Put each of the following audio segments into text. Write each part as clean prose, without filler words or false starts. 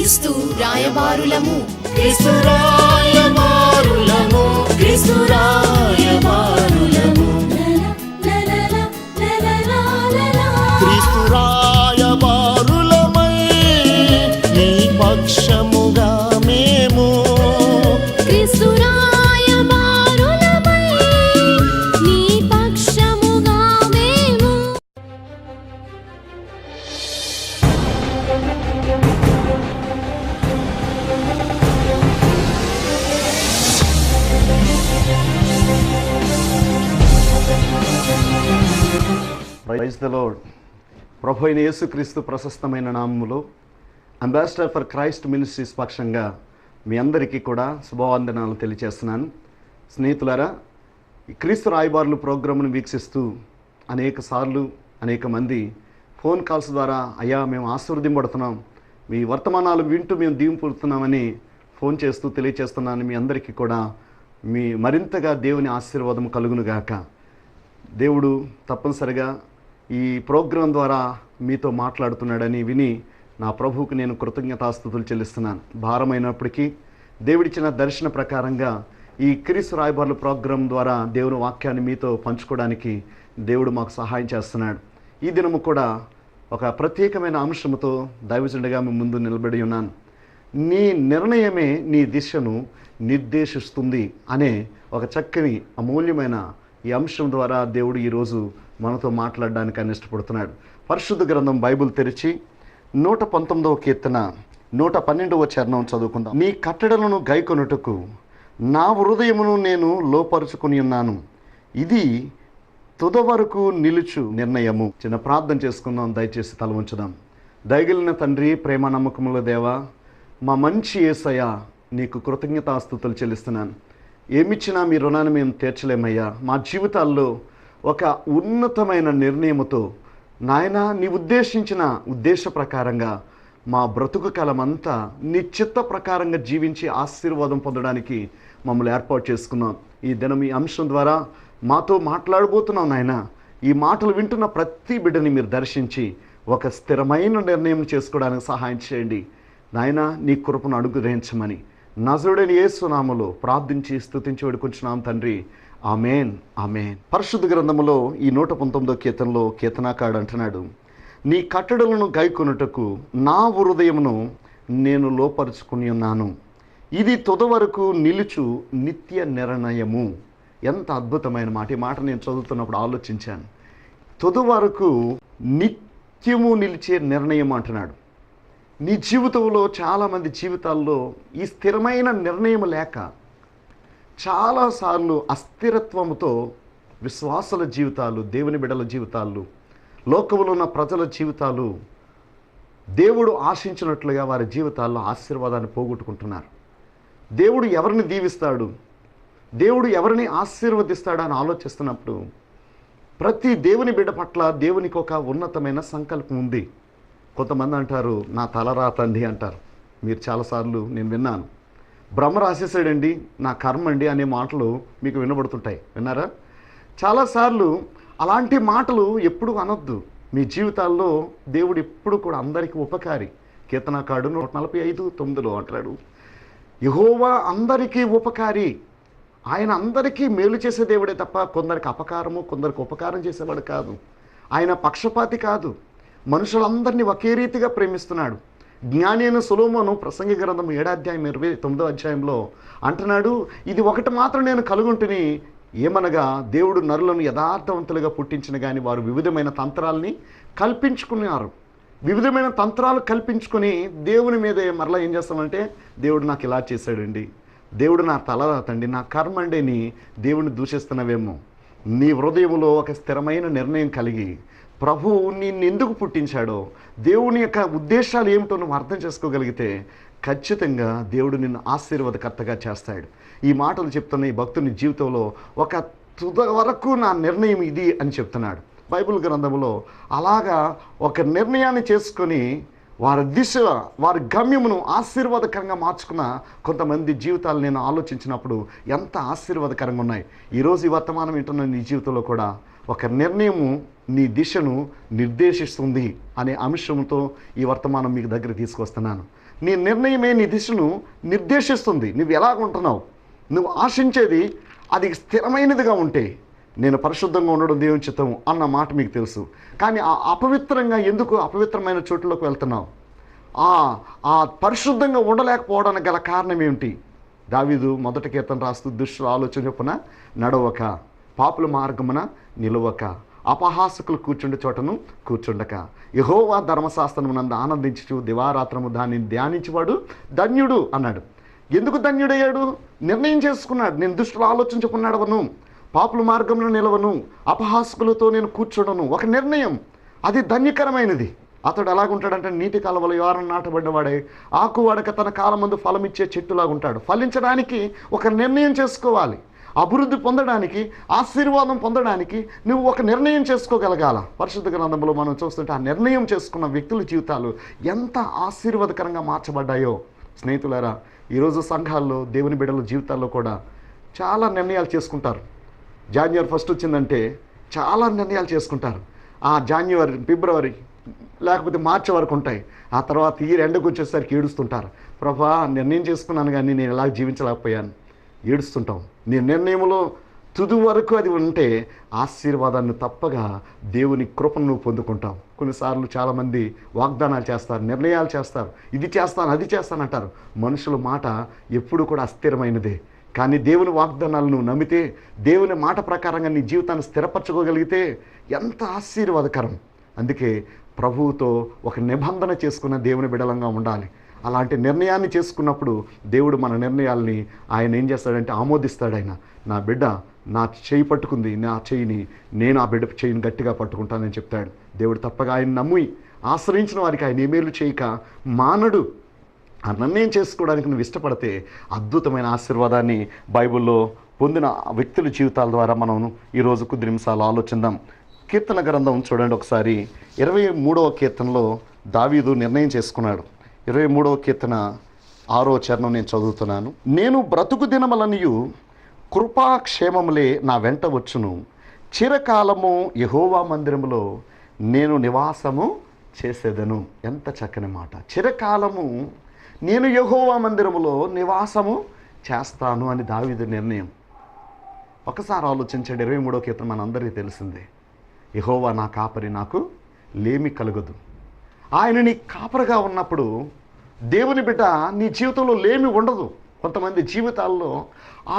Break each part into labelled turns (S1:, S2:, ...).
S1: క్రీస్తు రాయబారులము,
S2: క్రీస్తు రాయబారులము,
S1: క్రీస్తు రాయబారులము,
S2: క్రీస్తు రాయబారులమై నీ పక్షముగా మేము,
S1: క్రీస్తు రాయబారులమై నీ పక్షముగా మేము.
S3: Praise the lord. ప్రభు అయిన యేసుక్రీస్తు ప్రశస్తమైన నామములో అంబాసిడర్ ఫర్ క్రైస్ట్ మినిస్ట్రీస్ పక్షంగా మీ అందరికీ కూడా శుభవందనాలు తెలియజేస్తున్నాను. స్నేహితులారా, ఈ క్రీస్తు రాయబారులు ప్రోగ్రామ్ను వీక్షిస్తూ అనేక మంది ఫోన్ కాల్స్ ద్వారా అయ్యా మేము ఆశీర్వదింపడుతున్నాం, మీ వర్తమానాలు వింటూ మేము దీవింపుడుతున్నామని ఫోన్ చేస్తూ తెలియజేస్తున్నాను. మీ అందరికీ కూడా మరింతగా దేవుని ఆశీర్వాదం కలుగునుగాక. దేవుడు తప్పనిసరిగా ఈ ప్రోగ్రాం ద్వారా మీతో మాట్లాడుతున్నాడని విని నా ప్రభువుకు నేను కృతజ్ఞతాస్తుతులు చెల్లిస్తున్నాను. భారమైనప్పటికీ దేవుడిచ్చిన దర్శన ప్రకారంగా ఈ క్రీస్తు రాయబారుల ప్రోగ్రాం ద్వారా దేవుని వాక్యాన్ని మీతో పంచుకోవడానికి దేవుడు మాకు సహాయం చేస్తున్నాడు. ఈ దినము కూడా ఒక ప్రత్యేకమైన అంశముతో దైవజనుడిగా మీ ముందు నిలబడి ఉన్నాను. నీ నిర్ణయమే నీ దిశను నిర్దేశిస్తుంది అనే ఒక చక్కని అమూల్యమైన ఈ అంశం ద్వారా దేవుడు ఈరోజు మనతో మాట్లాడడానికి ఆయన ఇష్టపడుతున్నాడు. పరిశుద్ధ గ్రంథం బైబిల్ తెరిచి 119వ కీర్తన 112వ చరణం చదువుకుందాం. నీ కట్టడలను గైకొనుటకు నా హృదయమును నేను లోపరుచుకుని ఉన్నాను, ఇది తుద వరకు నిలుచు నిర్ణయము. చిన్న ప్రార్థన చేసుకుందాం, దయచేసి తల ఉంచుదాం. దయగలిగిన తండ్రి, ప్రేమ నమ్మకముల దేవా, మా మంచి యేసయ్య, నీకు కృతజ్ఞతాస్తుతులు చెల్లిస్తున్నాను. ఏమిచ్చినా మీ రుణాన్ని మేము తీర్చలేమయ్యా. మా జీవితాల్లో ఒక ఉన్నతమైన నిర్ణయముతో నాయన నీ ఉద్దేశించిన ఉద్దేశ ప్రకారంగా మా బ్రతుకు కాలమంతా నీ చిత్త ప్రకారంగా జీవించి ఆశీర్వాదం పొందడానికి మమ్మల్ని ఏర్పాటు చేసుకున్నాం. ఈ దినం ఈ అంశం ద్వారా మాతో మాట్లాడబోతున్నాం నాయన. ఈ మాటలు వింటున్న ప్రతి బిడ్డని మీరు దర్శించి ఒక స్థిరమైన నిర్ణయం చేసుకోవడానికి సహాయం చేయండి నాయన. నీ కృపను అనుగ్రహించమని నజరుడైన యేసు నామములో ప్రార్థించి స్తుతించి వేడుకుంటున్నాం తండ్రి. ఆమేన్, ఆమేన్. పరిశుద్ధ గ్రంథములో ఈ 119వ కీర్తనలో కీర్తనాకారుడు అంటున్నాడు, నీ కట్టడలను గైకొనుటకు నా హృదయమును నేను లోపరుచుకుని ఉన్నాను, ఇది తుద వరకు నిలుచు నిత్య నిర్ణయము. ఎంత అద్భుతమైన మాట! ఈ మాట నేను చదువుతున్నప్పుడు ఆలోచించాను. తుద వరకు నిత్యము నిలిచే నిర్ణయం అంటున్నాడు. నీ జీవితంలో చాలామంది జీవితాల్లో ఈ స్థిరమైన నిర్ణయం లేక చాలాసార్లు అస్థిరత్వముతో విశ్వాసుల జీవితాలు, దేవుని బిడ్డల జీవితాలు, లోకంలో ఉన్న ప్రజల జీవితాలు దేవుడు ఆశించినట్లుగా వారి జీవితాల్లో ఆశీర్వాదాన్ని పోగొట్టుకుంటున్నారు. దేవుడు ఎవరిని దీవిస్తాడు, దేవుడు ఎవరిని ఆశీర్వదిస్తాడు అని ఆలోచిస్తున్నప్పుడు ప్రతి దేవుని బిడ్డ పట్ల దేవునికి ఒక ఉన్నతమైన సంకల్పం ఉంది. కొంతమంది అంటారు నా తల రాతండి అంటారు. మీరు చాలాసార్లు నేను విన్నాను. బ్రహ్మ రాసేసాడండి, నా కర్మ అండి అనే మాటలు మీకు వినబడుతుంటాయి. విన్నారా? చాలాసార్లు అలాంటి మాటలు ఎప్పుడు అనొద్దు. మీ జీవితాల్లో దేవుడు ఎప్పుడు కూడా అందరికీ ఉపకారి. కీర్తనాకారుడు 145:9 అంటాడు, యెహోవా అందరికీ ఉపకారి. ఆయన అందరికీ మేలు చేసే దేవుడే తప్ప కొందరికి అపకారము, కొందరికి ఉపకారం చేసేవాడు కాదు. ఆయన పక్షపాతి కాదు. మనుషులందరినీ ఒకే రీతిగా ప్రేమిస్తున్నాడు. జ్ఞాని అయిన సొలొమోను ప్రసంగి గ్రంథం 7:29 అంటున్నాడు, ఇది ఒకటి మాత్రం నేను కలుగుంటుని, ఏమనగా దేవుడు నరులను యథార్థవంతులుగా పుట్టించిన కానీ వారు వివిధమైన తంత్రాలని కల్పించుకున్నారు. వివిధమైన తంత్రాలు కల్పించుకొని దేవుని మీదే మరలా ఏం చేస్తామంటే, దేవుడు నాకు ఇలా చేశాడండి, దేవుడు నా తల రాతండి, నా కర్మ అండి అని దేవుని దూషిస్తున్నవేమో. నీ హృదయంలో ఒక స్థిరమైన నిర్ణయం కలిగి ప్రభువు నిన్ను ఎందుకు పుట్టించాడో, దేవుని యొక్క ఉద్దేశాలు ఏమిటో నువ్వు అర్థం చేసుకోగలిగితే ఖచ్చితంగా దేవుడు నిన్ను ఆశీర్వాదకర్తగా చేస్తాడు. ఈ మాటలు చెప్తున్న ఈ భక్తుని జీవితంలో ఒక తుద వరకు నా నిర్ణయం ఇది అని చెప్తున్నాడు. బైబిల్ గ్రంథంలో అలాగా ఒక నిర్ణయాన్ని చేసుకొని వారి దిశ, వారి గమ్యమును ఆశీర్వాదకరంగా మార్చుకున్న కొంతమంది జీవితాలు నేను ఆలోచించినప్పుడు ఎంత ఆశీర్వాదకరంగా ఉన్నాయి. ఈరోజు ఈ వర్తమానం వింటున్న నీ జీవితంలో కూడా ఒక నిర్ణయము నీ దిశను నిర్దేశిస్తుంది అనే అంశంతో ఈ వర్తమానం మీకు దగ్గర తీసుకొస్తున్నాను. నీ నిర్ణయమే నీ దిశను నిర్దేశిస్తుంది. నువ్వు ఎలాగ ఉంటున్నావు, నువ్వు ఆశించేది అది స్థిరమైనదిగా ఉంటే నేను పరిశుద్ధంగా ఉండడం దేవుని చిత్తం అన్న మాట మీకు తెలుసు. కానీ ఆ అపవిత్రంగా ఎందుకు అపవిత్రమైన చోట్లోకి వెళ్తున్నావు? ఆ పరిశుద్ధంగా ఉండలేకపోవడానికి గల కారణం ఏమిటి? దావీదు మొదటి కీర్తన రాస్తూ దుష్టుల ఆలోచన చొప్పున నడవక, పాపుల మార్గమున నిలవక, అపహాసకులు కూర్చుండే చోటను కూర్చుండక, యెహోవా ధర్మశాస్త్రమునందు ఆనందించుచు దివారాత్రము దానిని ధ్యానించేవాడు ధన్యుడు అన్నాడు. ఎందుకు ధన్యుడయ్యాడు? నిర్ణయం చేసుకున్నాడు, నేను దుష్టుల ఆలోచన చొప్పున నడవను, పాపుల మార్గంలో నిలవను, అపహాసకులతో నేను కూర్చోడను. ఒక నిర్ణయం, అది ధన్యకరమైనది. అతడు ఎలాగుంటాడంటే నీటి కాలువలో యోరను నాటబడినవాడే ఆకు వాడక తన కాలమందు ఫలమిచ్చే చెట్టులాగా ఉంటాడు. ఫలించడానికి ఒక నిర్ణయం చేసుకోవాలి. అభివృద్ధి పొందడానికి, ఆశీర్వాదం పొందడానికి నువ్వు ఒక నిర్ణయం చేసుకోగలగాల. పరిశుద్ధ గ్రంథంలో మనం చూస్తుంటే ఆ నిర్ణయం చేసుకున్న వ్యక్తుల జీవితాలు ఎంత ఆశీర్వాదకరంగా మార్చబడ్డాయో. స్నేహితులారా, ఈరోజు సంఘాల్లో దేవుని బిడ్డల జీవితాల్లో కూడా చాలా నిర్ణయాలు చేసుకుంటారు. జాన్యువరి 1 వచ్చిందంటే చాలా నిర్ణయాలు చేసుకుంటారు. ఆ జాన్యువరి, ఫిబ్రవరి లేకపోతే మార్చి వరకు ఉంటాయి. ఆ తర్వాత ఈ ఎండకు వచ్చేసరికి ఏడుస్తుంటారు, ప్రభా నిర్ణయం చేసుకున్నాను కానీ నేను ఎలా జీవించలేకపోయాను. ఏడుస్తుంటాం. నీ నిర్ణయంలో తుది వరకు అది ఉంటే ఆశీర్వాదాన్ని తప్పగా దేవుని కృపను నువ్వు పొందుకుంటావు. కొన్నిసార్లు చాలామంది వాగ్దానాలు చేస్తారు, నిర్ణయాలు చేస్తారు, ఇది చేస్తాను అది చేస్తాను అంటారు. మనుషుల మాట ఎప్పుడు కూడా అస్థిరమైనదే. కానీ దేవుని వాగ్దానాలు నువ్వు నమ్మితే, దేవుని మాట ప్రకారంగా నీ జీవితాన్ని స్థిరపరచుకోగలిగితే ఎంత ఆశీర్వాదకరం. అందుకే ప్రభువుతో ఒక నిబంధన చేసుకున్న దేవుని బిడలంగా ఉండాలి. అలాంటి నిర్ణయాన్ని చేసుకున్నప్పుడు దేవుడు మన నిర్ణయాల్ని ఆయన ఏం చేస్తాడంటే ఆమోదిస్తాడు. ఆయన నా బిడ్డ నా చేయి పట్టుకుంది, నా చేయిని నేను ఆ బిడ్డ చేయిని గట్టిగా పట్టుకుంటానని చెప్తాడు. దేవుడు తప్పగా ఆయన నమ్మి ఆశ్రయించిన వారికి ఆయన ఏమేలు చేయక మానడు. ఆ నిర్ణయం చేసుకోవడానికి నువ్వు ఇష్టపడితే అద్భుతమైన ఆశీర్వాదాన్ని బైబిల్లో పొందిన వ్యక్తుల జీవితాల ద్వారా మనం ఈరోజు కొద్ది నిమిషాలు ఆలోచిద్దాం. కీర్తన గ్రంథం చూడండి ఒకసారి. 23వ కీర్తనలో దావీదు నిర్ణయం చేసుకున్నాడు. 23వ కీర్తన 6వ చరణం నేను చదువుతున్నాను. నేను బ్రతుకు దినములనియు కృపాక్షేమములే నా వెంట వచ్చును, చిరకాలము యెహోవా మందిరములో నేను నివాసము చేసేదను. ఎంత చక్కని మాట! చిరకాలము నేను యెహోవా మందిరములో నివాసము చేస్తాను అని దావీదు నిర్ణయం. ఒకసారి ఆలోచించండి. 23వ కీర్తన మనందరికీ తెలిసిందే. యెహోవా నా కాపరి, నాకు లేమి కలుగదు. ఆయన నీ కాపరిగా ఉన్నప్పుడు దేవుని బిడ్డ నీ జీవితంలో లేమి ఉండదు. కొంతమంది జీవితాల్లో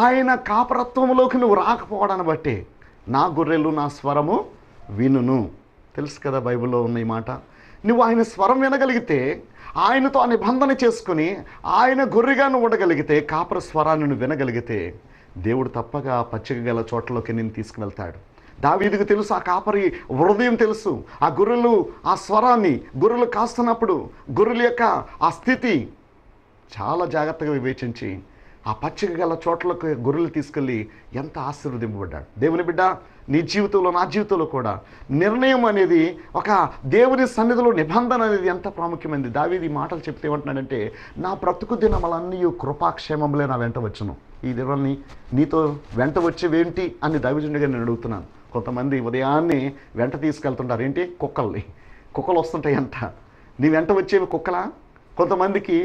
S3: ఆయన కాపరత్వంలోకి నువ్వు రాకపోవడాన్ని బట్టి నా గొర్రెలు నా స్వరము వినును. తెలుసు కదా బైబిల్లో ఉన్న ఈ మాట. నువ్వు ఆయన స్వరం వినగలిగితే, ఆయనతో ఆ నిబంధన చేసుకుని ఆయన గొర్రెగా నువ్వు ఉండగలిగితే, కాపర స్వరాన్ని నువ్వు వినగలిగితే, దేవుడు తప్పగా పచ్చిక గల చోట్లలోకి నేను తీసుకువెళ్తాడు. దావీదుకు తెలుసు, ఆ కాపరి హృదయం తెలుసు. ఆ గొర్రెలు ఆ స్వరాన్ని, గొర్రెలు కాస్తున్నప్పుడు గొర్రెల యొక్క ఆ స్థితి చాలా జాగ్రత్తగా వివేచించి ఆ పచ్చిక గల చోట్లకు గొర్రెలు తీసుకెళ్ళి ఎంత ఆశీర్వదింపబడ్డాడు. దేవుని బిడ్డ, నీ జీవితంలో నా జీవితంలో కూడా నిర్ణయం అనేది, ఒక దేవుని సన్నిధిలో నిబంధన అనేది ఎంత ప్రాముఖ్యమైనది. దావీదు ఈ మాటలు చెప్తే ఏమంటున్నాడంటే, నా బ్రతుకు దినములన్నీ కృపాక్షేమములే నా వెంట వచ్చును. ఈ దినాన్ని నీతో వెంట వచ్చేవేంటి అని దావీదునిగా నేను అడుగుతున్నాను. కొంతమంది ఉదయాన్నే వెంట తీసుకెళ్తుంటారు. ఏంటి? కుక్కలు వస్తుంటాయి అంట. నీ వెంట వచ్చేవి కుక్కలా? కొంతమందికి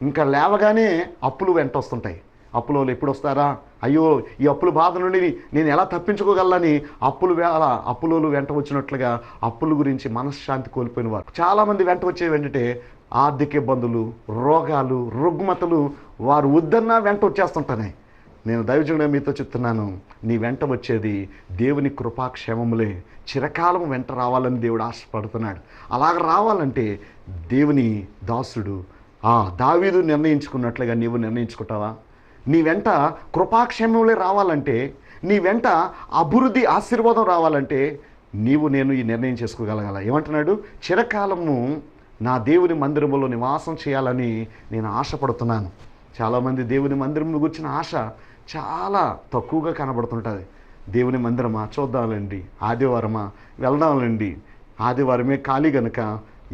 S3: ఇంకా లేవగానే అప్పులు వెంట వస్తుంటాయి. అప్పులో ఎప్పుడు వస్తారా, అయ్యో ఈ అప్పుల బాధ నుండి నేను ఎలా తప్పించుకోగలని అప్పులు వెంట వచ్చినట్లుగా అప్పుల గురించి మనశ్శాంతి కోల్పోయిన వారు చాలామంది వెంట వచ్చేవి ఏంటంటే ఆర్థిక ఇబ్బందులు, రోగాలు, రుగ్మతలు. వారు వద్దన్నా వెంట వచ్చేస్తుంటాయి. నేను దైవజనుడిగా మీతో చెప్తున్నాను, నీ వెంట వచ్చేది దేవుని కృపాక్షేమములే. చిరకాలం వెంట రావాలని దేవుడు ఆశపడుతున్నాడు. అలాగ రావాలంటే దేవుని దాసుడు దావీదు నిర్ణయించుకున్నట్లుగా నీవు నిర్ణయించుకుంటావా? నీ వెంట కృపాక్షేమములే రావాలంటే, నీ వెంట అభివృద్ధి, ఆశీర్వాదం రావాలంటే నేను ఈ నిర్ణయం చేసుకోగలగాల. ఏమంటున్నాడు? చిరకాలము నా దేవుని మందిరములో నివాసం చేయాలని నేను ఆశపడుతున్నాను. చాలామంది దేవుని మందిరం గురించిన ఆశ చాలా తక్కువగా కనబడుతుంటుంది. దేవుని మందిరమా, చూద్దాంలేండి, ఆదివారమా, వెళ్దాంలేండి, ఆదివారమే ఖాళీ గనుక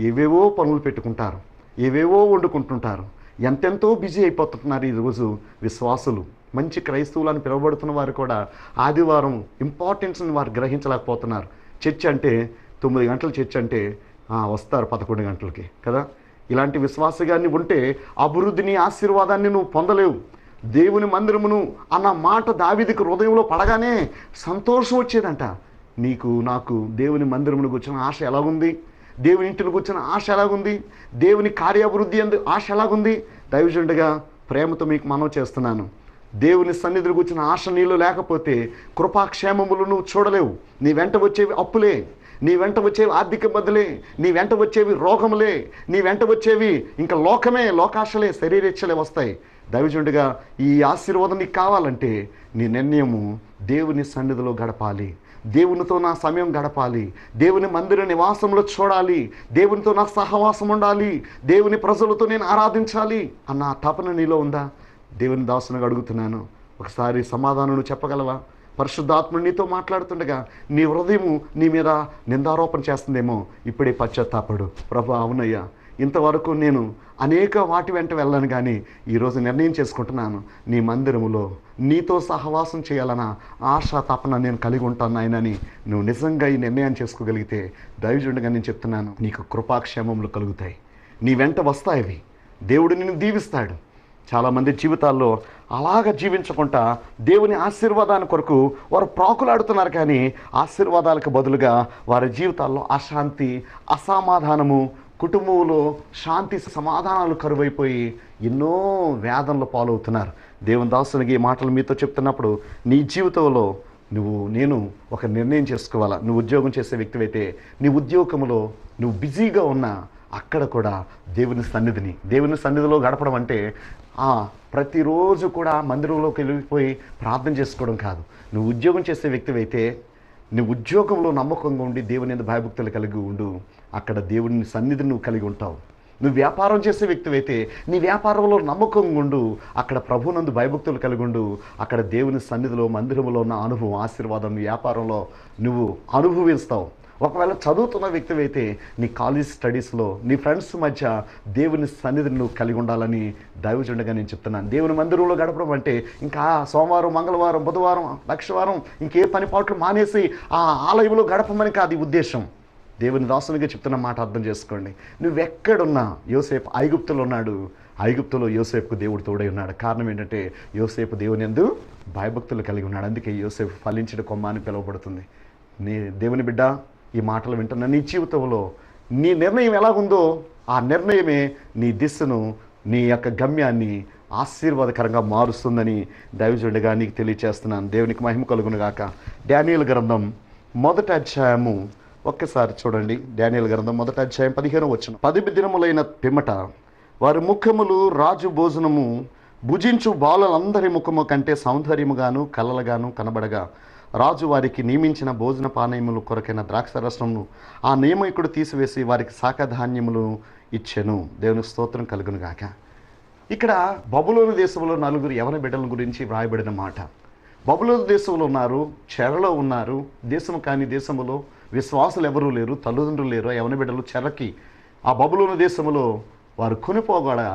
S3: ఏవేవో పనులు పెట్టుకుంటారు, ఏవేవో వండుకుంటుంటారు. ఎంతెంతో బిజీ అయిపోతున్నారు ఈరోజు విశ్వాసులు. మంచి క్రైస్తవులని పిలువబడుతున్న వారు కూడా ఆదివారం ఇంపార్టెన్స్ని వారు గ్రహించలేకపోతున్నారు. చర్చ్ అంటే 9 గంటలు చర్చ్ అంటే వస్తారు 11 గంటలకి కదా. ఇలాంటి విశ్వాసగాన్ని ఉంటే అభివృద్ధిని, ఆశీర్వాదాన్ని నువ్వు పొందలేవు. దేవుని మందిరమును అన్న మాట దావీదుకు హృదయంలో పడగానే సంతోషం వచ్చేదంట. నీకు నాకు దేవుని మందిరమును కూర్చున్న ఆశ ఎలాగుంది, దేవుని ఇంటిని కూర్చున్న ఆశ ఎలాగుంది, దేవుని కార్యాభివృద్ధి అందు ఆశ ఎలాగుంది. దైవజనుడిగా ప్రేమతో మీకు మనవి చేస్తున్నాను, దేవుని సన్నిధిని కూర్చున్న ఆశ నీలో లేకపోతే కృపాక్షేమములు నువ్వు చూడలేవు. నీ వెంట వచ్చేవి అప్పులే, నీ వెంట వచ్చేవి ఆర్థిక బదులే, నీ వెంట వచ్చేవి రోగములే, నీ వెంట వచ్చేవి ఇంకా లోకమే, లోకాశలే, శరీరేచ్ఛలే వస్తాయి. దైవజనుడిగా ఈ ఆశీర్వాదం నీకు కావాలంటే నీ నిర్ణయము దేవుని సన్నిధిలో గడపాలి, దేవునితో నా సమయం గడపాలి, దేవుని మందిర నివాసంలో చూడాలి, దేవునితో నా సహవాసం ఉండాలి, దేవుని ప్రజలతో నేను ఆరాధించాలి అన్న తపన నీలో ఉందా? దేవుని దాసునిగా అడుగుతున్నాను, ఒకసారి సమాధానం నువ్వు చెప్పగలవా? పరిశుద్ధాత్ముడు నీతో మాట్లాడుతుండగా నీ హృదయము నీ మీద నిందారోపణ చేస్తుందేమో, ఇప్పుడే పశ్చాత్తాపడు. ప్రభు, అవునయ్యా, ఇంతవరకు నేను అనేక వాటి వెంట వెళ్ళాను, కానీ ఈరోజు నిర్ణయం చేసుకుంటున్నాను, నీ మందిరములో నీతో సహవాసం చేయాలన్న ఆశ తపన నేను కలిగి ఉంటాను ఆయనని నువ్వు నిజంగా ఈ నిర్ణయం చేసుకోగలిగితే దైవజనుడిగా నేను చెప్తున్నాను, నీకు కృపాక్షేమములు కలుగుతాయి, నీ వెంట వస్తాయి, దేవుడు నిన్ను దీవిస్తాడు. చాలామంది జీవితాల్లో అలాగ జీవించకుండా దేవుని ఆశీర్వాదాన్ని కొరకు వారు ప్రాకులాడుతున్నారు, కానీ ఆశీర్వాదాలకు బదులుగా వారి జీవితాల్లో అశాంతి, అసమాధానము, కుటుంబంలో శాంతి సమాధానాలు కరువైపోయి ఎన్నో వేదనలు పాలవుతున్నారు. దేవుని దాసునికి ఈ మాటలు మీతో చెప్తున్నప్పుడు నీ జీవితంలో నేను ఒక నిర్ణయం చేసుకోవాలా. నువ్వు ఉద్యోగం చేసే వ్యక్తివైతే నీ ఉద్యోగంలో నువ్వు బిజీగా ఉన్నా అక్కడ కూడా దేవుని సన్నిధిలో గడపడం అంటే ప్రతిరోజు కూడా మందిరంలోకి వెళ్ళిపోయి ప్రార్థన చేసుకోవడం కాదు. నువ్వు ఉద్యోగం చేసే వ్యక్తివైతే నువ్వు ఉద్యోగంలో నమ్మకంగా ఉండి దేవుని యందు భయభక్తులు కలిగి ఉండు, అక్కడ దేవుని సన్నిధిని నువ్వు కలిగి ఉంటావు. నువ్వు వ్యాపారం చేసే వ్యక్తివైతే నీ వ్యాపారంలో నమ్మకంగా ఉండు, అక్కడ ప్రభునందు భయభక్తులు కలిగి ఉండు, అక్కడ దేవుని సన్నిధిలో మందిరంలో ఉన్న అనుభవం, ఆశీర్వాదం వ్యాపారంలో నువ్వు అనుభవిస్తావు. ఒకవేళ చదువుతున్న వ్యక్తివైతే నీ కాలేజ్ స్టడీస్లో నీ ఫ్రెండ్స్ మధ్య దేవుని సన్నిధిని నువ్వు కలిగి ఉండాలని దైవజనుడిగా నేను చెప్తున్నాను. దేవుని మందిరంలో గడపడం అంటే ఇంకా సోమవారం, మంగళవారం, బుధవారం, లక్షవారం ఇంకే పని పాటలు మానేసి ఆ ఆలయంలో గడపమని కాదు ఈ ఉద్దేశం. దేవుని దాసునిగా చెప్తున్న మాట అర్థం చేసుకోండి. నువ్వెక్కడున్నా, యోసేపు ఐగుప్తులో ఉన్నాడు, ఐగుప్తులో యోసేపుకు దేవుడు తోడై ఉన్నాడు. కారణం ఏంటంటే యోసేపు దేవుని యందు భయభక్తులు కలిగి ఉన్నాడు. అందుకే యోసేపు ఫలించిన కొమ్మ అని పిలువబడుతుంది. నీ దేవుని బిడ్డ, ఈ మాటలు వింటున్న నీ జీవితంలో నీ నిర్ణయం ఎలాగుందో ఆ నిర్ణయమే నీ దిశను, నీ యొక్క గమ్యాన్ని ఆశీర్వాదకరంగా మారుస్తుందని దైవజనుడిగా నీకు తెలియచేస్తున్నాను. దేవునికి మహిమ కలుగును గాక. డానియేలు గ్రంథం 1వ అధ్యాయము ఒక్కసారి చూడండి. డానియేలు గ్రంథం 1వ అధ్యాయం 15వ వచనం. 10 దినములైన పిమ్మట వారి ముఖములు రాజు భోజనము భుజించు బాలులందరి ముఖము కంటే సౌందర్యముగాను కలలుగాను కనబడగా రాజు వారికి నియమించిన భోజన పానీయములు కొరకైన ద్రాక్షరసమును ఆ నియమికుడు తీసివేసి వారికి శాఖధాన్యములు ఇచ్చెను. దేవునికి స్తోత్రం కలుగును గాక. ఇక్కడ బబులోను దేశంలో 4 యవన బిడ్డల గురించి వ్రాయబడిన మాట. బబులోను దేశంలో ఉన్నారు, చెరలో ఉన్నారు. దేశం కాని దేశంలో విశ్వాసులు ఎవరూ లేరు, తల్లిదండ్రులు లేరు. యవన బిడ్డలు చెరకి ఆ బబులోను దేశంలో వారు కొనిపోగా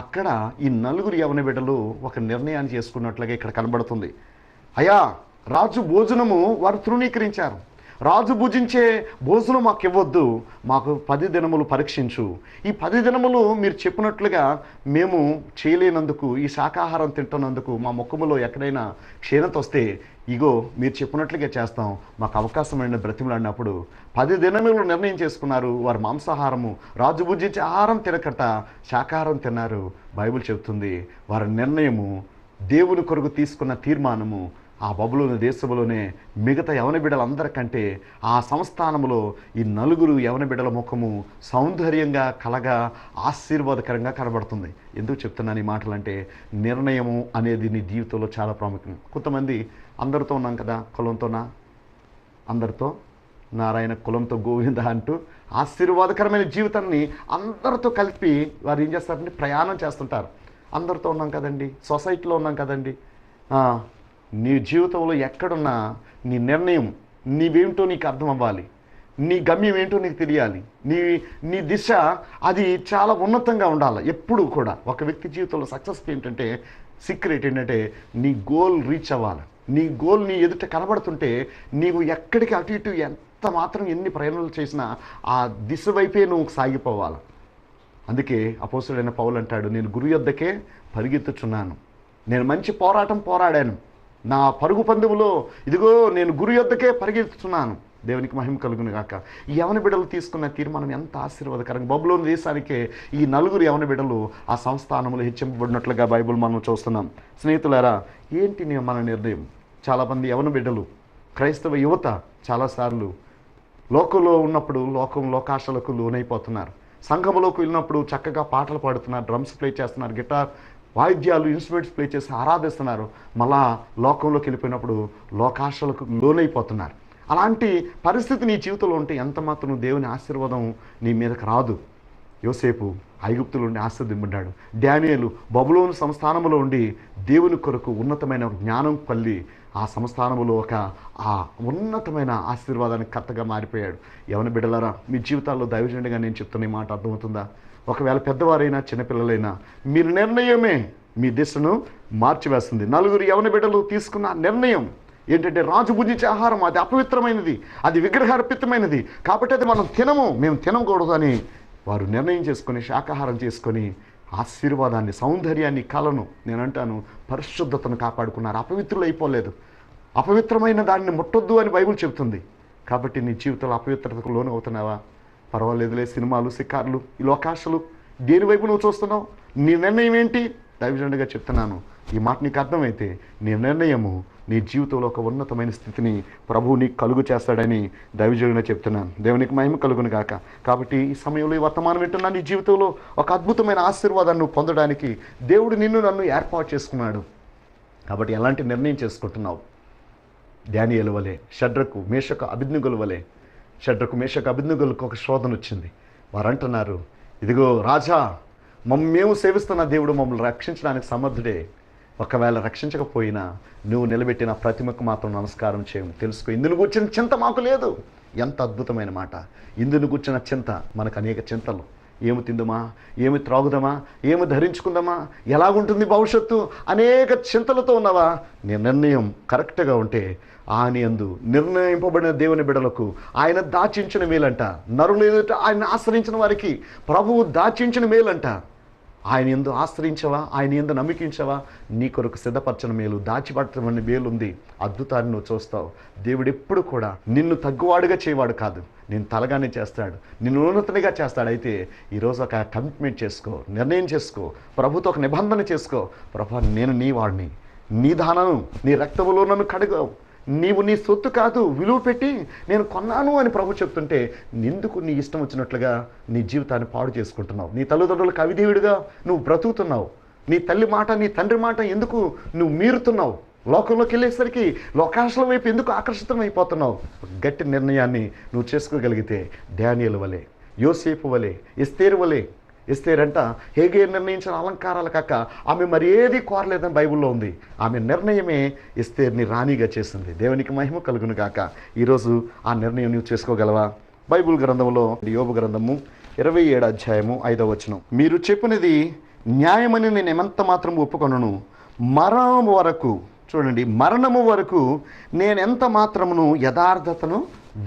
S3: అక్కడ ఈ 4 యవన బిడ్డలు ఒక నిర్ణయాన్ని చేసుకున్నట్లుగా ఇక్కడ కనబడుతుంది. అయ్యా, రాజు భోజనము వారు తృణీకరించారు. రాజు భుజించే భోజనం మాకు ఇవ్వద్దు, మాకు 10 దినములు పరీక్షించు. ఈ 10 దినములు మీరు చెప్పినట్లుగా మేము చేయలేనందుకు, ఈ శాకాహారం తింటున్నందుకు మా ముఖములో ఎక్కడైనా క్షీణత వస్తే ఇగో మీరు చెప్పినట్లుగా చేస్తాం, మాకు అవకాశమైన బ్రతిమలాడినప్పుడు 10 దినములు నిర్ణయం చేసుకున్నారు. వారు మాంసాహారము, రాజు భుజించే ఆహారం తినకట శాకాహారం తిన్నారు. బైబిల్ చెబుతుంది వారి నిర్ణయము, దేవుని కొరకు తీసుకున్న తీర్మానము ఆ బబులోను దేశంలోనే మిగతా యవన బిడ్డలందరికంటే ఆ సంస్థానంలో ఈ 4 యవన బిడ్డల ముఖము సౌందర్యంగా కలగా ఆశీర్వాదకరంగా కనబడుతుంది. ఎందుకు చెప్తున్నాను ఈ మాటలు అంటే, నిర్ణయము అనేది నీ జీవితంలో చాలా ప్రాముఖ్యం. కొంతమంది అందరితో ఉన్నాం కదా, కులంతోనా, అందరితో నారాయణ, కులంతో గోవింద అంటూ ఆశీర్వాదకరమైన జీవితాన్ని అందరితో కలిపి వారు ఏం చేస్తారంటే ప్రయాణం చేస్తుంటారు. అందరితో ఉన్నాం కదండి, సొసైటీలో ఉన్నాం కదండి. నీ జీవితంలో ఎక్కడున్నా నీ నిర్ణయం నీవేంటో నీకు అర్థం అవ్వాలి, నీ గమ్యం ఏంటో నీకు తెలియాలి, నీ దిశ అది చాలా ఉన్నతంగా ఉండాలి. ఎప్పుడు కూడా ఒక వ్యక్తి జీవితంలో సక్సెస్ ఏంటంటే, సీక్రెట్ ఏంటంటే నీ గోల్ రీచ్ అవ్వాలి. నీ గోల్ నీ ఎదుట కనబడుతుంటే నీవు ఎక్కడికి అటు ఇటు ఎంత మాత్రం ఎన్ని ప్రయాణాలు చేసినా ఆ దిశ వైపే నువ్వు సాగిపోవాలి. అందుకే అపోస్తుడైన పౌలు అంటాడు, నేను గురు యొద్దకే పరిగెత్తుచున్నాను, నేను మంచి పోరాటం పోరాడాను, నా పరుగు పందెములో ఇదిగో నేను గురు యొద్దకే పరిగెత్తుచున్నాను. దేవునికి మహిమ కలుగును గాక. ఈ యవన బిడ్డలు తీసుకున్న తీర్మానం ఎంత ఆశీర్వాదకరంగా. బబులోను దేశానికే ఈ 4 యవన బిడ్డలు ఆ సంస్థానంలో హెచ్చింపబడినట్లుగా బైబిల్ మనం చూస్తున్నాం. స్నేహితులారా, ఏంటి మన నిర్ణయం? చాలామంది యవన బిడ్డలు, క్రైస్తవ యువత చాలాసార్లు లోకంలో ఉన్నప్పుడు లోకాశలకు లోనైపోతున్నారు. సంఘములోకి వెళ్ళినప్పుడు చక్కగా పాటలు పాడుతున్నారు, డ్రమ్స్ ప్లే చేస్తున్నారు, గిటార్ వాయిద్యాలు ఇన్స్ట్రుమెంట్స్ ప్లే చేసి ఆరాధిస్తున్నారు. మళ్ళా లోకంలోకి వెళ్ళిపోయినప్పుడు లోకాశలకు లోనైపోతున్నారు. అలాంటి పరిస్థితి నీ జీవితంలో ఉంటే ఎంత మాత్రం దేవుని ఆశీర్వాదం నీ మీదకి రాదు. యోసేపు ఐగుప్తులో ఉండి ఆశీర్వదింపబడ్డాడు. డానియేలు బబులోను సంస్థానంలో ఉండి దేవుని కొరకు ఉన్నతమైన జ్ఞానం కలిగి ఆ సంస్థానంలో ఆ ఉన్నతమైన ఆశీర్వాదానికి కర్తగా మారిపోయాడు. యవన బిడ్డలారా, మీ జీవితాల్లో దైవజనుడిగా నేను చెప్తున్న ఈ మాట అర్థమవుతుందా? ఒకవేళ పెద్దవారైనా చిన్నపిల్లలైనా మీరు నిర్ణయమే మీ దిశను మార్చివేస్తుంది. 4 యవన బిడ్డలు తీసుకున్న నిర్ణయం ఏంటంటే, రాజు భుజించే ఆహారం అది అపవిత్రమైనది, అది విగ్రహార్పితమైనది, కాబట్టి అది మేము తినకూడదు అని వారు నిర్ణయం చేసుకొని శాకాహారం చేసుకొని ఆశీర్వాదాన్ని, సౌందర్యాన్ని, కళను, నేనంటాను పరిశుద్ధతను కాపాడుకున్నారు. అపవిత్రులు అయిపోలేదు. అపవిత్రమైన దాన్ని ముట్టొద్దు అని బైబిల్ చెబుతుంది. కాబట్టి నీ జీవితంలో అపవిత్రతకు లోను అవుతున్నావా? పర్వాలేదులే, సినిమాలు, షికార్లు, ఈ లోకాశలు, దేని వైపు నువ్వు చూస్తున్నావు? నీ నిర్ణయం ఏంటి? దైవజనుడిగా చెప్తున్నాను, ఈ మాట నీకు అర్థమైతే నీ నిర్ణయము నీ జీవితంలో ఒక ఉన్నతమైన స్థితిని ప్రభువు నీకు కలుగు చేస్తాడని దైవజనుడిగా చెప్తున్నాను. దేవునికి మహిమ కలుగును గాక. కాబట్టి ఈ సమయంలో ఈ వర్తమానం వింటున్నా, నీ జీవితంలో ఒక అద్భుతమైన ఆశీర్వాదాన్ని నువ్వు పొందడానికి దేవుడు నన్ను ఏర్పాటు చేసుకున్నాడు. కాబట్టి ఎలాంటి నిర్ణయం చేసుకుంటున్నావు? డానియేలు వలె, షడ్రకు మేషకు అబేద్నెగోల వలె. షడ్రకు మేషకు అబేద్నెగోలకు ఒక శోధన వచ్చింది. వారు అంటున్నారు, ఇదిగో రాజా, మేము సేవిస్తున్న దేవుడు మమ్మల్ని రక్షించడానికి సమర్థుడే. ఒకవేళ రక్షించకపోయినా నువ్వు నిలబెట్టిన ప్రతిమకు మాత్రం నమస్కారం చేయము. తెలుసుకో, ఇందును కూర్చున్న చింత మాకు లేదు. ఎంత అద్భుతమైన మాట! ఇందును కూర్చున్న చింత. మనకు అనేక చింతలు. ఏమి తిందుమా, ఏమి త్రాగుదామా, ఏమి ధరించుకుందామా, ఎలాగుంటుంది భవిష్యత్తు, అనేక చింతలతో ఉన్నవా? నీ నిర్ణయం కరెక్ట్గా ఉంటే ఆయన యందు నిర్ణయింపబడిన దేవుని బిడలకు ఆయన దాచించిన మేలంట. నరులు ఎదుట ఆయన ఆశ్రయించిన వారికి ప్రభువు దాచించిన మేలంట. ఆయన యందు ఆశ్రయించవా, ఆయన యందు నమ్మికించవా, నీ కొరకు సిద్ధపరచిన మేలు, దాచిపట్టమని మేలుంది. అద్భుతాన్ని నువ్వు చూస్తావు. దేవుడు ఎప్పుడు కూడా నిన్ను తగ్గువాడుగా చేయవాడు కాదు, నేను తలగానే చేస్తాడు, నిన్ను ఉన్నతనిగా చేస్తాడు. అయితే ఈరోజు ఒక కమిట్మెంట్ చేసుకో, నిర్ణయం చేసుకో, ప్రభుతో ఒక నిబంధన చేసుకో. ప్రభు, నేను నీ వాడిని, నీ దానను, నీ రక్తములో నన్ను కడుగావు, నీవు నీ సొత్తు కాదు, విలువ పెట్టి నేను కొన్నాను అని ప్రభు చెప్తుంటే ఎందుకు నీ ఇష్టం వచ్చినట్లుగా నీ జీవితాన్ని పాడు చేసుకుంటున్నావు? నీ తల్లిదండ్రులకు అవిధేయుడిగా నువ్వు బ్రతుకుతున్నావు. నీ తల్లి మాట, నీ తండ్రి మాట ఎందుకు నువ్వు మీరుతున్నావు? లోకంలోకి వెళ్ళేసరికి లోకాశల వైపు ఎందుకు ఆకర్షితమైపోతున్నావు? గట్టి నిర్ణయాన్ని నువ్వు చేసుకోగలిగితే డానియేలు వలె, యోసేపు వలె, ఎస్తేరు వలె. ఎస్తేరంట హేగే నిర్ణయించిన అలంకారాలు కాక ఆమె మరి ఏది కోరలేదని బైబిల్లో ఉంది. ఆమె నిర్ణయమే ఎస్తేర్ని రాణిగా చేసింది. దేవునికి మహిమ కలుగును గాక. ఈరోజు ఆ నిర్ణయం నువ్వు చేసుకోగలవా? బైబిల్ గ్రంథంలో యోబు గ్రంథము 27 అధ్యాయము 5వ వచనం, మీరు చెప్పినది న్యాయమని నేను ఎంత మాత్రం ఒప్పుకొనను, మరణము వరకు, చూడండి, మరణము వరకు నేను ఎంత మాత్రమును యథార్థతను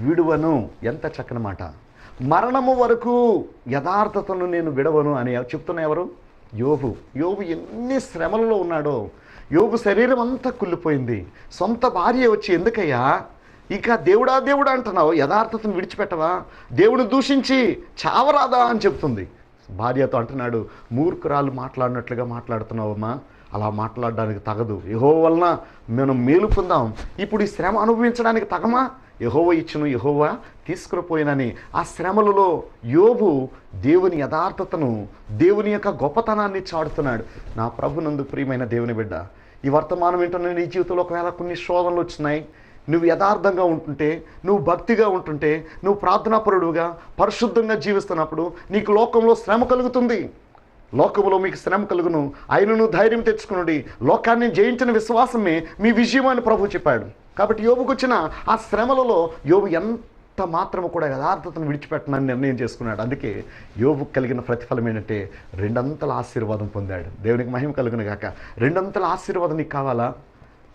S3: విడువను. ఎంత చక్కని మాట! మరణము వరకు యథార్థతను నేను విడవను అని చెప్తున్న ఎవరు? యోబు. యోబు ఎన్ని శ్రమలలో ఉన్నాడో. యోబు శరీరం అంతా కుళ్ళిపోయింది. సొంత భార్య వచ్చి, ఎందుకయ్యా ఇక దేవుడా దేవుడా అంటున్నావు, యథార్థతను విడిచిపెట్టవా, దేవుడు దూషించి చావరాదా అని చెప్తుంది. భార్యతో అంటున్నాడు, మూర్ఖురాలు మాట్లాడినట్లుగా మాట్లాడుతున్నావమ్మా, అలా మాట్లాడడానికి తగదు, యెహోవా వలన మనం మేలు పొందాం, ఇప్పుడు ఈ శ్రమ అనుభవించడానికి తగమా? యెహోవా ఇచ్చును, యెహోవా తీసుకుపోయినని ఆ శ్రమలలో యోబు దేవుని యథార్థతను, దేవుని యొక్క గొప్పతనాన్ని చాడుతున్నాడు. నా ప్రభునందు ప్రియమైన దేవుని బిడ్డ, ఈ వర్తమానం ఏంటంటే నీ జీవితంలో ఒకవేళ కొన్ని శోధనలు వచ్చినాయి, నువ్వు యథార్థంగా ఉంటుంటే, నువ్వు భక్తిగా ఉంటుంటే, నువ్వు ప్రార్థనాపరుడుగా పరిశుద్ధంగా జీవిస్తున్నప్పుడు నీకు లోకంలో శ్రమ కలుగుతుంది. లోకములో మీకు శ్రమ కలుగును, ఆయనను ధైర్యం తెచ్చుకునుడి, లోకాన్ని జయించిన విశ్వాసమే మీ విజయం అని ప్రభు చెప్పాడు. కాబట్టి యోబుకు వచ్చిన ఆ శ్రమలలో యోబు ఎంత మాత్రము కూడా యథార్థతను విడిచిపెట్టనని నిర్ణయం చేసుకున్నాడు. అందుకే యోబుకు కలిగిన ప్రతిఫలం ఏంటంటే 2 అంతల ఆశీర్వాదం పొందాడు. దేవునికి మహిమ కలుగును గాక. 2 అంతల ఆశీర్వాదం నీకు కావాలా?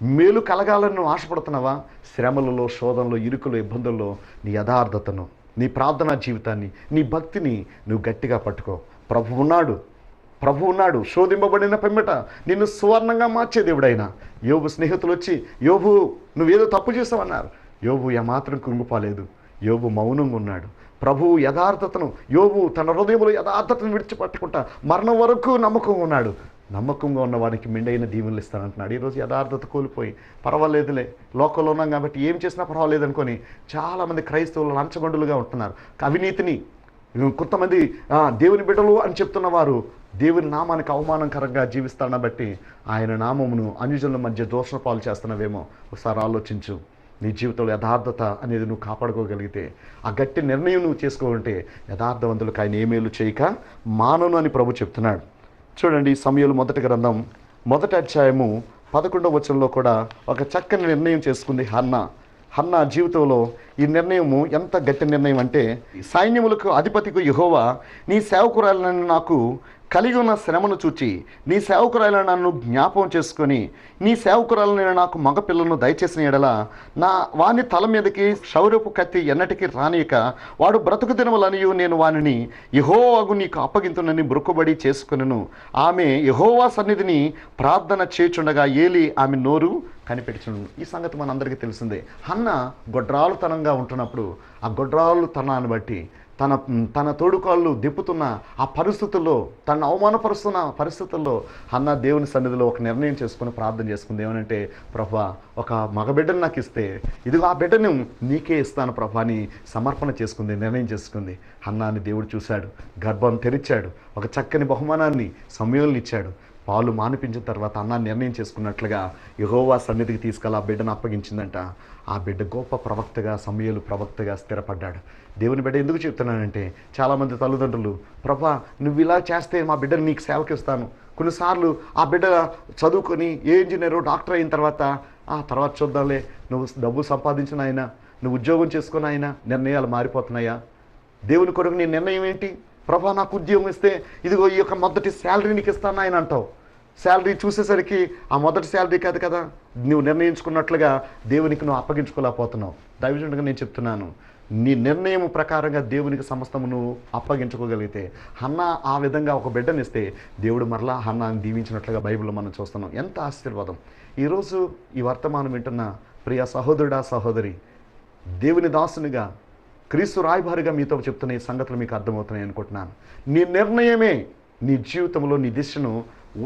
S3: మేలు కలగాలని నువ్వు ఆశపడుతున్నావా? శ్రమలలో, శోధనలో, ఇరుకులు, ఇబ్బందుల్లో నీ యథార్థతను, నీ ప్రార్థనా జీవితాన్ని, నీ భక్తిని నువ్వు గట్టిగా పట్టుకో. ప్రభు ఉన్నాడు. శోధింపబడిన పిమ్మట నిన్ను సువర్ణంగా మార్చే దేవుడైనా. యోబు స్నేహితులు వచ్చి, యోబు నువ్వేదో తప్పు చేసావన్నారు. యోబు ఏమాత్రం కుంగిపోలేదు. యోబు మౌనంగా ఉన్నాడు. ప్రభువు యథార్థతను, యోబు తన హృదయంలో యథార్థతను విడిచిపట్టుకుంటా మరణం వరకు నమ్మకంగా ఉన్నాడు. నమ్మకంగా ఉన్న వారికి మెండైన దీవెనలు ఇస్తానంటున్నాడు. ఈరోజు యథార్థత కోల్పోయి పర్వాలేదులే, లోకంలో ఉన్నాం కాబట్టి ఏం చేసినా పర్వాలేదు అనుకొని చాలామంది క్రైస్తవులు లంచగొండులుగా ఉంటున్నారు. అవినీతిని, కొంతమంది దేవుని బిడ్డలు అని చెప్తున్న వారు దేవుని నామానికి అవమానకరంగా జీవిస్తాను బట్టి ఆయన నామమును అన్యజనుల మధ్య దోషణ పాలు చేస్తున్నావేమో ఒకసారి ఆలోచించు. నీ జీవితంలో యథార్థత అనేది నువ్వు కాపాడుకోగలిగితే, ఆ గట్టి నిర్ణయం నువ్వు చేసుకోవాలంటే యథార్థవంతులకు ఆయన ఏమేలు చేయక మానను అని ప్రభు చెప్తున్నాడు. చూడండి, సమూయేలు మొదటి గ్రంథం 1వ అధ్యాయము 11వ వచనంలో కూడా ఒక చక్కని నిర్ణయం చేసుకుంది హన్నా జీవితంలో. ఈ నిర్ణయము ఎంత గట్టి నిర్ణయం అంటే, సైన్యములకు అధిపతికి యెహోవా నీ సేవకురాలను నాకు కలిగి ఉన్న శ్రమను చూచి నీ సేవకురాలను నన్ను జ్ఞాపకం చేసుకొని నీ సేవకురాలను నాకు మగపిల్లను దయచేసిన ఎడల వాని తల మీదకి శౌర్యపు కత్తి ఎన్నటికీ రానియక వాడు బ్రతుకు దినములనియు నేను వానిని యెహోవాకు నీకు అప్పగింతునని బ్రొక్కుబడి చేసుకునెను. ఆమె యెహోవా సన్నిధిని ప్రార్థన చేయుచుండగా ఏలి ఆమె నోరు కనిపెట్టుచుండు. ఈ సంగతి మనందరికీ తెలిసిందే. హన్నా గొడ్రాలుతనంగా ఉంటున్నప్పుడు ఆ గొడ్రాలుతనాన్ని బట్టి తన తోడుకాళ్ళు దిప్పుతున్న ఆ పరిస్థితుల్లో, తను అవమానపరుస్తున్న పరిస్థితుల్లో హన్నా దేవుని సన్నిధిలో ఒక నిర్ణయం చేసుకుని ప్రార్థన చేసుకుంది. ఏమనంటే, ప్రభా ఒక మగబిడ్డను నాకు ఇస్తే ఇదిగో ఆ బిడ్డను నీకే ఇస్తాను ప్రభా అని సమర్పణ చేసుకుంది, నిర్ణయం చేసుకుంది. హన్నాని దేవుడు చూశాడు, గర్భం తెరిచాడు, ఒక చక్కని బహుమానాన్ని సమూయేలుని ఇచ్చాడు. పాలు మానిపించిన తర్వాత అన్న నిర్ణయం చేసుకున్నట్లుగా యెహోవా సన్నిధికి తీసుకెళ్ళి ఆ బిడ్డను అప్పగించిందంట. ఆ బిడ్డ గొప్ప ప్రవక్తగా, సమూయేలు ప్రవక్తగా స్థిరపడ్డాడు. దేవుని బిడ్డ ఎందుకు చెప్తున్నానంటే, చాలామంది తల్లిదండ్రులు, ప్రభా నువ్వు ఇలా చేస్తే మా బిడ్డను నీకు సేవకిస్తాను. కొన్నిసార్లు ఆ బిడ్డ చదువుకొని ఏ ఇంజనీరు, డాక్టర్ అయిన తర్వాత చూద్దాంలే, నువ్వు డబ్బు సంపాదించిన ఆయన, నువ్వు ఉద్యోగం చేసుకున్న ఆయన, నిర్ణయాలు మారిపోతున్నాయా? దేవుని కొరకు నీ నిర్ణయం ఏంటి? ప్రభా నాకు ఉద్యోగం ఇస్తే ఇదిగో ఈ యొక్క మొదటి శాలరీ నీకు ఇస్తాను ఆయన అంటావు. శాలరీ చూసేసరికి ఆ మొదటి శాలరీ కాదు కదా నువ్వు నిర్ణయించుకున్నట్లుగా దేవునికి నువ్వు అప్పగించుకోలేకపోతున్నావు. దైవజనుడిగా నేను చెప్తున్నాను, నీ నిర్ణయం ప్రకారంగా దేవునికి సమస్తము నువ్వు అప్పగించుకోగలిగితే, హన్నా ఆ విధంగా ఒక బిడ్డనిస్తే దేవుడు మరలా హన్నాని దీవించినట్లుగా బైబిల్లో మనం చూస్తున్నాం. ఎంత ఆశీర్వాదం! ఈరోజు ఈ వర్తమానం వింటున్న ప్రియ సహోదరుడా, సహోదరి, దేవుని దాసునిగా, క్రీస్తు రాయబారిగా మీతో చెప్తున్న ఈ సంగతులు మీకు అర్థమవుతున్నాయి అనుకుంటున్నాను. నీ నిర్ణయమే నీ జీవితంలో నీ దిశను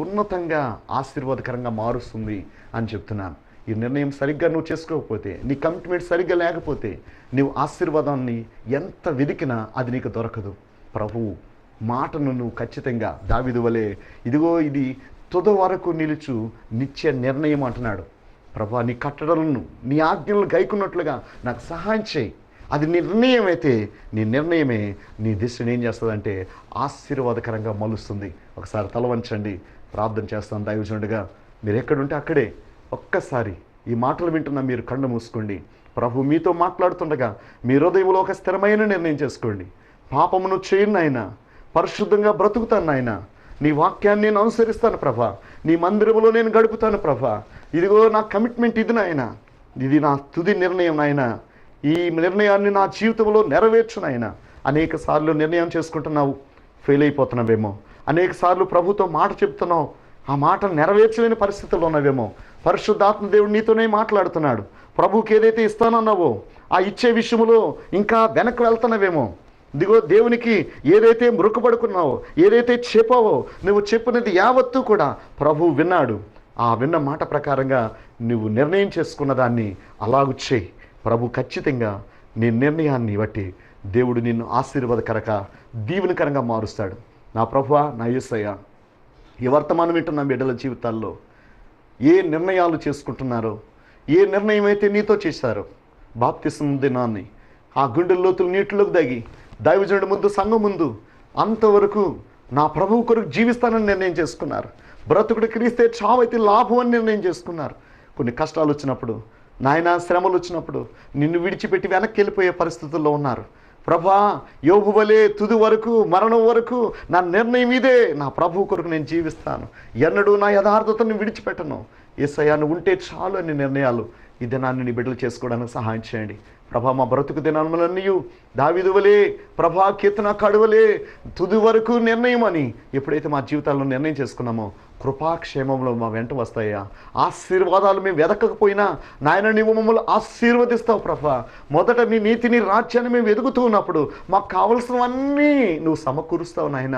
S3: ఉన్నతంగా ఆశీర్వాదకరంగా మారుస్తుంది అని చెప్తున్నాను. ఈ నిర్ణయం సరిగ్గా నువ్వు చేసుకోకపోతే, నీ కమిట్మెంట్ సరిగ్గా లేకపోతే, నువ్వు ఆశీర్వాదాన్ని ఎంత వెదికినా అది నీకు దొరకదు. ప్రభువు మాటను నువ్వు ఖచ్చితంగా దావీదు వలె ఇదిగో ఇది తుద వరకు నిలుచు నిత్య నిర్ణయం అంటున్నాడు. ప్రభా నీ కట్టడలను, నీ ఆజ్ఞలను గైకున్నట్లుగా నాకు సహాయం చేయి. అది నిర్ణయం అయితే నీ నిర్ణయమే నీ దిశను ఏం చేస్తుందంటే ఆశీర్వాదకరంగా మలుస్తుంది. ఒకసారి తల వంచండి, ప్రార్థన చేస్తాను. దైవజనుడిగా మీరు ఎక్కడుంటే అక్కడే ఒక్కసారి ఈ మాటలు వింటున్న మీరు కళ్ళు మూసుకోండి. ప్రభు మీతో మాట్లాడుతుండగా మీ హృదయంలో ఒక స్థిరమైన నిర్ణయం చేసుకోండి. పాపమును చేయను నాయనా, పరిశుద్ధంగా బ్రతుకుతాను నాయనా, నీ వాక్యాన్ని నేను అనుసరిస్తాను ప్రభా, నీ మందిరంలో నేను గడుపుతాను ప్రభా, ఇదిగో నా కమిట్మెంట్ ఇది నాయనా, ఇది నా తుది నిర్ణయం నాయనా, ఈ నిర్ణయాన్ని నా జీవితంలో నెరవేర్చు నాయనా. అనేక సార్లు నిర్ణయం చేసుకుంటున్నావు, ఫెయిల్ అయిపోతున్నావేమో. అనేక సార్లు ప్రభుతో మాట చెప్తున్నావు, ఆ మాట నెరవేర్చలేని పరిస్థితుల్లో ఉన్నావేమో. పరిశుద్ధాత్మ దేవుడు నీతోనే మాట్లాడుతున్నాడు. ప్రభుకి ఏదైతే ఇస్తానన్నావో ఆ ఇచ్చే విషయంలో ఇంకా వెనక్కి వెళ్తున్నావేమో. ఇదిగో దేవునికి ఏదైతే మృక్కుపడుకున్నావో, ఏదైతే చెప్పావో, నువ్వు చెప్పినది యావత్తూ కూడా ప్రభు విన్నాడు. ఆ విన్న మాట ప్రకారంగా నువ్వు నిర్ణయం చేసుకున్న దాన్ని అలాగు చేయి. ప్రభు ఖచ్చితంగా నీ నిర్ణయాన్ని బట్టి దేవుడు నిన్ను ఆశీర్వాదకరంగా, దీవెనకరంగా మారుస్తాడు. నా ప్రభువా, నా యేసయ్య, ఈ వర్తమానం వింటున్న బిడ్డల జీవితాల్లో ఏ నిర్ణయాలు చేసుకుంటున్నారో, ఏ నిర్ణయం అయితే నీతో చేశారో, బాప్తిస్మం దినాన్ని ఆ గుండె లోతులు నీటిలోకి దిగి దైవజనుడి ముందు, సంఘం ముందు అంతవరకు నా ప్రభువు కొరకు జీవిస్తానని నిర్ణయం చేసుకున్నారు. బ్రతుకుడు క్రీస్తే, చావైతే లాభం అని నిర్ణయం చేసుకున్నారు. కొన్ని కష్టాలు వచ్చినప్పుడు, నాయన శ్రమలు వచ్చినప్పుడు నిన్ను విడిచిపెట్టి వెనక్కి వెళ్ళిపోయే పరిస్థితుల్లో ఉన్నారు. ప్రభా, యోబు వలె తుది వరకు, మరణం వరకు నా నిర్ణయం ఇదే, నా ప్రభు కొరకు నేను జీవిస్తాను, ఎన్నడూ నా యథార్థతను విడిచిపెట్టను, యేసయ్య నువ్వు ఉంటే చాలు అనే నిర్ణయాలు ఈ దినాన్ని నీ బిడ్డలు చేసుకోవడానికి సహాయం చేయండి. ప్రభా మా బ్రతుకు దినములన్నీ దావీదు వలె ప్రభా కీర్తనకారుడి వలె తుది వరకు నిర్ణయం అని ఎప్పుడైతే మా జీవితాల్లో నిర్ణయం చేసుకున్నామో కృపాక్షేమంలో మా వెంట వస్తాయా. ఆశీర్వాదాలు మేము వెదకకపోయినా నాయన నీవు మమ్మల్ని ఆశీర్వదిస్తావు ప్రభా. మొదట నీ నీతిని రాజ్యాన్ని మేము ఎదుగుతూ ఉన్నప్పుడు మాకు కావలసినవన్నీ నువ్వు సమకూరుస్తావు నాయన.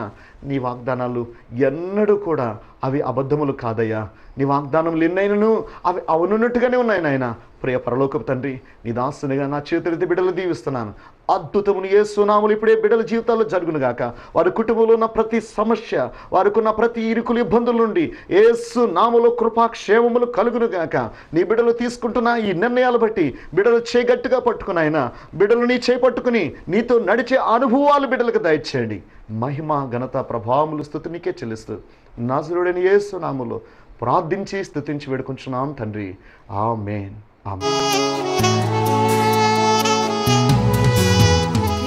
S3: నీ వాగ్దానాలు ఎన్నడూ కూడా అవి అబద్ధములు కాదయ్యా. నీ వాగ్దానములు ఎన్నైనను అవి అవునున్నట్టుగానే ఉన్నాయి నాయన. ప్రియ పరలోకపు తండ్రి, నీ దాసునిగా నా చేతులెత్తి బిడ్డలు దీవిస్తున్నాను. అద్భుతమును యేసు నామములో ఇప్పుడే బిడ్డల జీవితాల్లో జరుగును గాక. వారి కుటుంబంలో ఉన్న ప్రతి సమస్య, వారికి ఉన్న ప్రతి ఇరుకులు ఇబ్బందుల నుండి యేసు నామములో కృపాక్షేమములు కలుగును గాక. నీ బిడ్డలు తీసుకుంటున్న ఈ నిర్ణయాలు బట్టి బిడ్డలు చేయగట్టుగా పట్టుకున్నాయన, బిడ్డలు నీ చేపట్టుకుని నీతో నడిచే అనుభవాలు బిడ్డలకు దయచేయండి. మహిమ ఘనత ప్రభావములు స్తుతి నీకే చెల్లిస్తూ నజరుడైన యేసు నామములో ప్రార్థించి స్తుతించి వేడుకుంటున్నాం తండ్రి. ఆమేన్.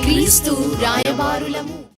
S1: క్రీస్తు రాయబారులము.